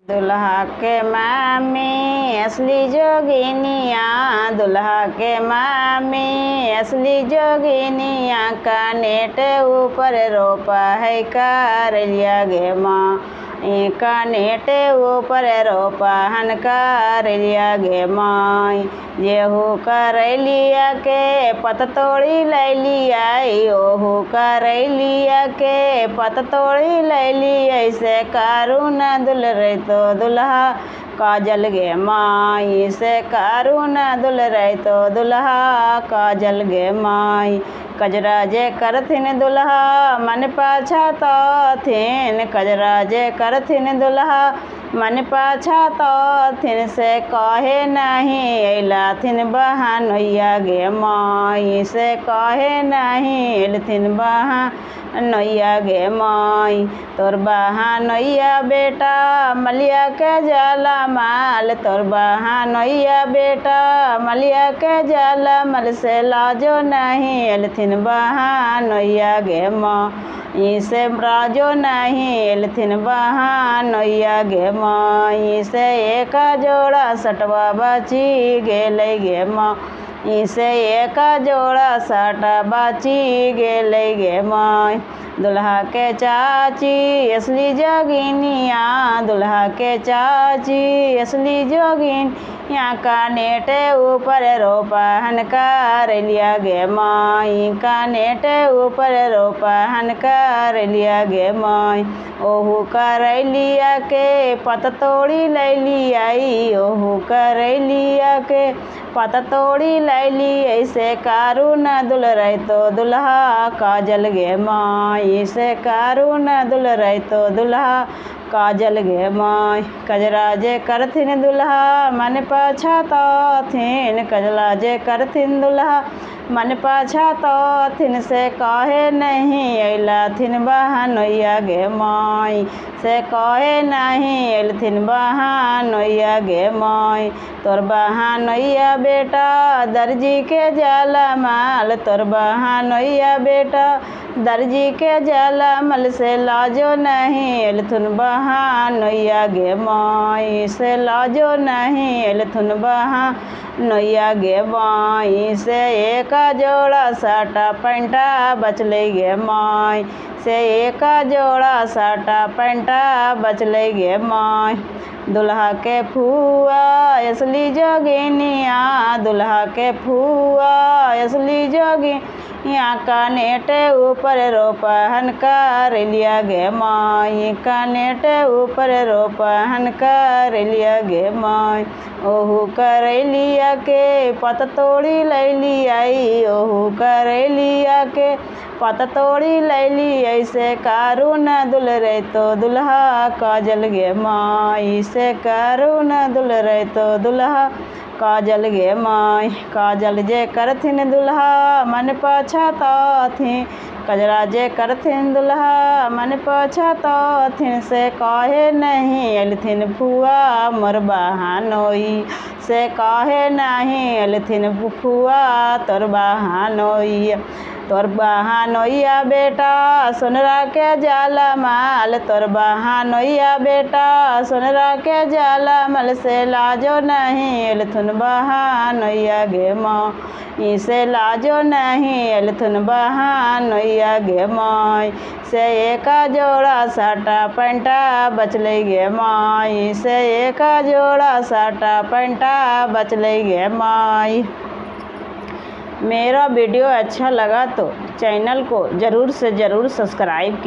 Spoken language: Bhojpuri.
दुल्हा के मामी असली जोगिनिया, दुल्हा के मामी असली जोगिनिया का नेट ऊपर रोपा है कारलिया गे माँ का नेट ऊपर रोपा हन कारलिया गे माँ। जेहू करैलिया के पत तोड़ी लैलिया, ओहू करैलिया के पत तोड़ी लैलिया। ऐसे कारू न दुल रही तो दुल्हा काजल गे माई, से कारू न दुल रही तो दुल्हा काजल गे माई। कजरा जे करथिन दुल्हा मन पाछा तो थिन, कजरा जे करथिन दुल्हा मन पाछा तो थिन। से कहे नहीं अइलाथिन बहानैया गे माई, से कहे नहीं अइलथिन बहानैया गे माई। तोर बहानैया बेटा मलिया के जाला माल, तोर बहानैया बेटा मलिया के जाला मल। से लाजो नहीं अइलथिन बहानैया गे माई, से राजो नहीं अइलथिन बहानैया गे माई। से एक जोड़ा सटवा बाची गेलै गे माई, से एक जोड़ा सटा बाची गेलै गे माई। दुल्हा के चाची असली जोगिनिया, दुल्हा के चाची असली जोगिनिया का नेट ऊपर रोपा हन कारलिया गे माई, का नेट ऊपर रोपा हन कारलिया गे माई। ओहू करैलिया के पत तोड़ी लैलिया, ओहू करैलिया के पत तोड़ी लैली। ऐसे कारू न दुल रही तो दुल्हा काजल गे माई, से कारू न दुल रही तो दुल्हा काजल गे माई। कजरा जे करथिन दुल्हा मन पाछा तो थिन, कजरा जे करथिन दुल्हा मन पाछा तो थिन। से कहे नहीं अइलाथिन बहानैया गे माई, से कहे नहीं अइलथिन बहानैया गे माई। तोर बहानैया बेटा दर्जी के जाला माल, तोर बहानैया बेटा दर्जी के जाला मल। से लाजो नहीं अइलथुन बहानैया गे माई, से लाजो नहीं अइलथुन बहानैया गे माई। से एक जोड़ा साटा पैंटा बचलै गे माई, से एक जोड़ा साटा पैंटा बचलै गे माई। दुल्हा के फुआ असली जोगिनिया, दुल्हा के फुआ असली जोगिनिया का नेट ऊपर रोपा हन कारलिया गे माई, का नेट ऊपर रोपा हन कारलिया गे माई। ओहू करैलिया के पत तोड़ी लैलिया, ओहू करैलिया के पत तोड़ी लैली। ऐसे कारू न दुल रही तो दुल्हा काजल गे माई, से कारू न दुल रही तो दुल्हा काजल गे माई। काजल जे करथिन दुल्हा मन पाछा तो थिन, कजरा जे करथिन दुल्हा मन पाछा तो थिन। से कहे नहीं अइलथिन फुआ मोर बहानोई, से कहे नहीं अइलथिन फुआ तोर बहानोइया। तोर बहानैया बेटा सोनरा के जाला माल, तोर बहानैया बेटा सोनरा के जाला मल। से लाजो नहीं अइलथुन बहानैया गे माई, से लाजो नहीं अइलथुन बहानैया गे माई। से एक जोड़ा साटा पैंटा बचलै गे माई, से एक जोड़ा साटा पैंटा बचलै गे माई। मेरा वीडियो अच्छा लगा तो चैनल को ज़रूर से ज़रूर सब्सक्राइब कीजिए।